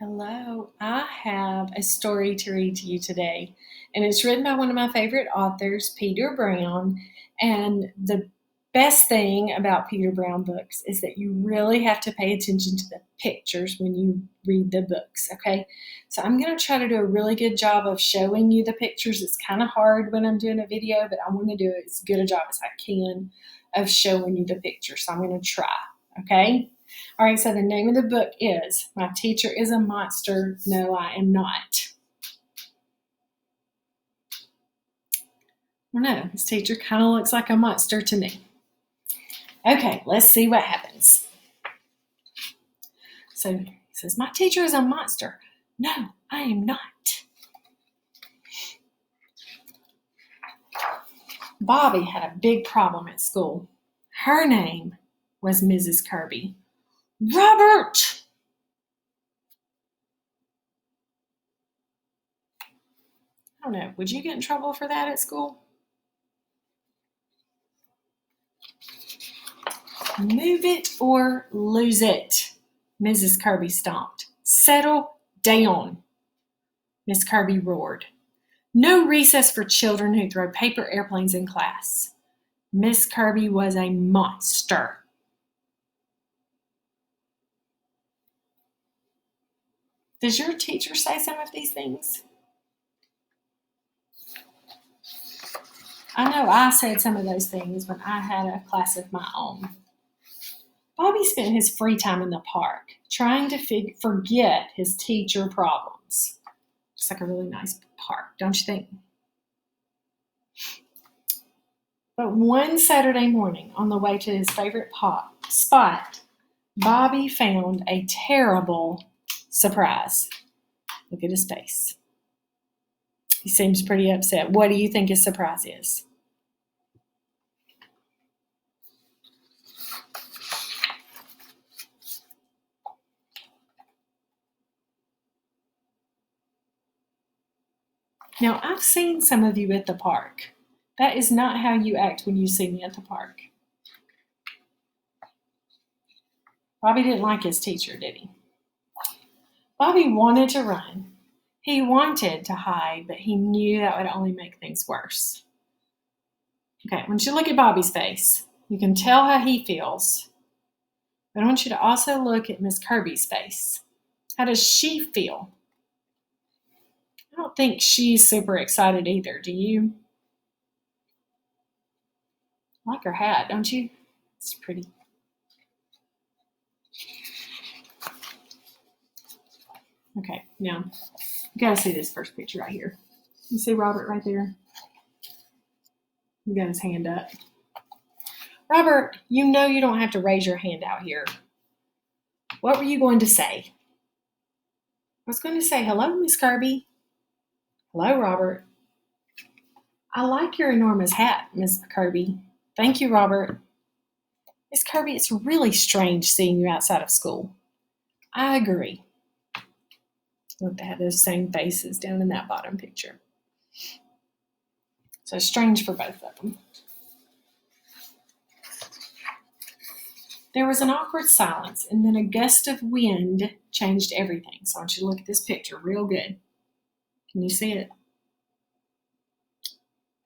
Hello, I have a story to read to you today, and it's written by one of my favorite authors, Peter Brown. And the best thing about Peter Brown books is that you really have to pay attention to the pictures when you read the books, okay? So I'm going to try to do a really good job of showing you the pictures. It's kind of hard when I'm doing a video, but I want to do as good a job as I can of showing you the pictures. So I'm going to try, okay? All right, so the name of the book is My Teacher is a Monster. No, I Am Not. I don't know, this teacher kind of looks like a monster to me. Okay, let's see what happens. So he says, My teacher is a monster. No, I am not. Bobby had a big problem at school. Her name was Mrs. Kirby. Robert! I don't know, would you get in trouble for that at school? Move it or lose it, Mrs. Kirby stomped. Settle down, Miss Kirby roared. No recess for children who throw paper airplanes in class. Miss Kirby was a monster. Does your teacher say some of these things? I know I said some of those things when I had a class of my own. Bobby spent his free time in the park trying to forget his teacher problems. Looks like a really nice park, don't you think? But one Saturday morning, on the way to his favorite spot, Bobby found a terrible surprise. Look at his face. He seems pretty upset. What do you think his surprise is? Now, I've seen some of you at the park. That is not how you act when you see me at the park. Bobby didn't like his teacher, did he? Bobby wanted to run. He wanted to hide, but he knew that would only make things worse. Okay, once you look at Bobby's face, you can tell how he feels. But I want you to also look at Miss Kirby's face. How does she feel? I don't think she's super excited either, do you? I like her hat, don't you? It's pretty. Okay, now you gotta see this first picture right here. You see Robert right there? He got his hand up. Robert, you know you don't have to raise your hand out here. What were you going to say? I was going to say, hello, Miss Kirby. Hello, Robert. I like your enormous hat, Miss Kirby. Thank you, Robert. Miss Kirby, it's really strange seeing you outside of school. I agree. Look, they have those same faces down in that bottom picture. So strange for both of them. There was an awkward silence, and then a gust of wind changed everything. So I want you to look at this picture real good. Can you see it?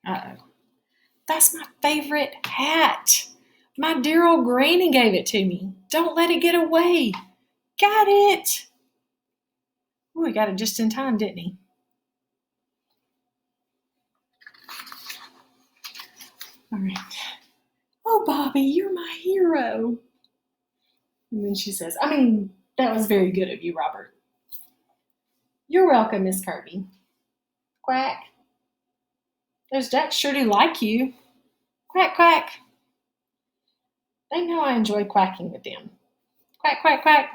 Uh-oh. That's my favorite hat. My dear old granny gave it to me. Don't let it get away. Got it. Oh, he got it just in time, didn't he? All right. Oh, Bobby, you're my hero. And then she says, that was very good of you, Robert. You're welcome, Miss Kirby. Quack. Those ducks sure do like you. Quack, quack. They know I enjoy quacking with them. Quack, quack, quack.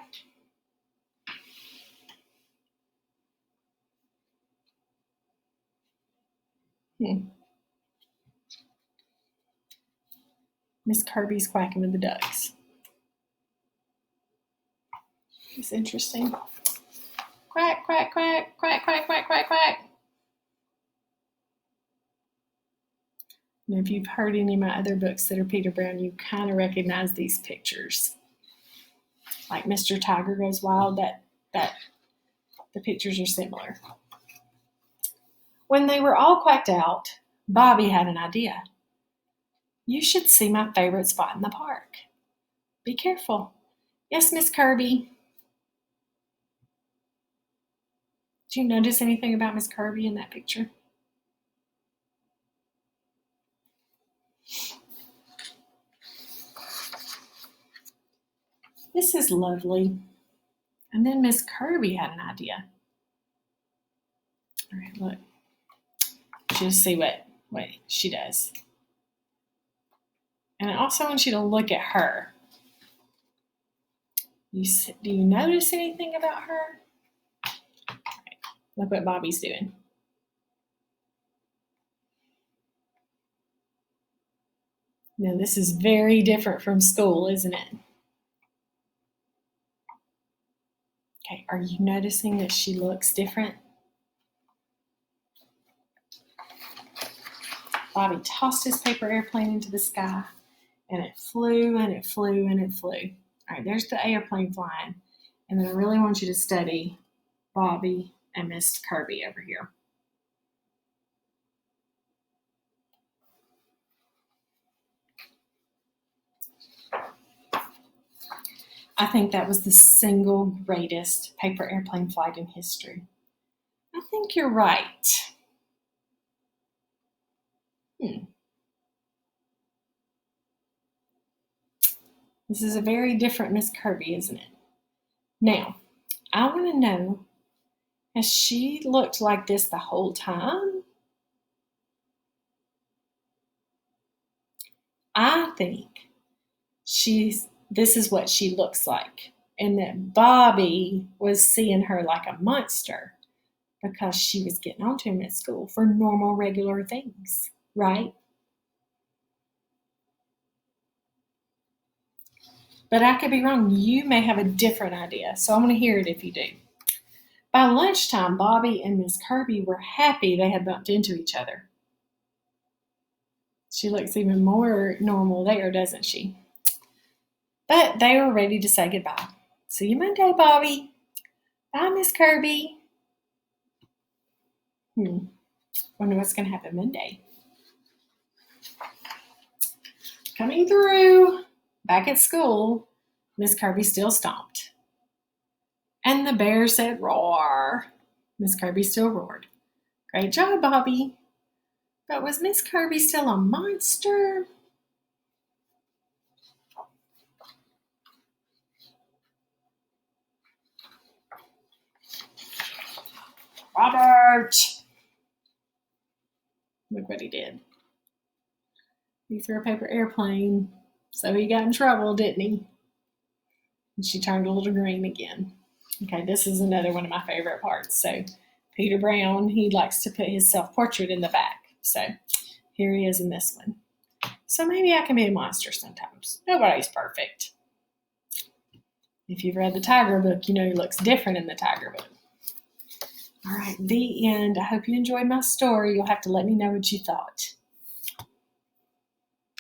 Miss Kirby's quacking with the ducks. It's interesting. Quack, quack, quack, quack, quack, quack, quack, quack. And if you've heard any of my other books that are Peter Brown, you kind of recognize these pictures. Like Mr. Tiger Goes Wild, that the pictures are similar. When they were all quacked out, Bobby had an idea. You should see my favorite spot in the park. Be careful. Yes, Miss Kirby. Did you notice anything about Miss Kirby in that picture? This is lovely. And then Miss Kirby had an idea. All right, look. Just see what she does. And I also want you to look at her. Do you notice anything about her? Right, look what Bobby's doing. Now, this is very different from school, isn't it? Okay, are you noticing that she looks different? Bobby tossed his paper airplane into the sky, and it flew and it flew and it flew. All right, there's the airplane flying. And then I really want you to study Bobby and Miss Kirby over here. I think that was the single greatest paper airplane flight in history. I think you're right. This is a very different Miss Kirby, isn't it? Now, I want to know, has she looked like this the whole time? I think this is what she looks like, and that Bobby was seeing her like a monster because she was getting onto him at school for normal, regular things, right? But I could be wrong. You may have a different idea, so I want to hear it if you do. By lunchtime, Bobby and Miss Kirby were happy they had bumped into each other. She looks even more normal there, doesn't she? But they were ready to say goodbye. See you Monday, Bobby. Bye, Miss Kirby. Wonder what's going to happen Monday. Coming through, back at school, Miss Kirby still stomped. And the bear said, roar. Miss Kirby still roared. Great job, Bobby. But was Miss Kirby still a monster? Robert! Look what he did. He threw a paper airplane, so he got in trouble, didn't he? And she turned a little green again. Okay, this is another one of my favorite parts. So Peter Brown, he likes to put his self-portrait in the back. So here he is in this one. So maybe I can be a monster sometimes. Nobody's perfect. If you've read the Tiger book, you know he looks different in the Tiger book. All right, the end. I hope you enjoyed my story. You'll have to let me know what you thought.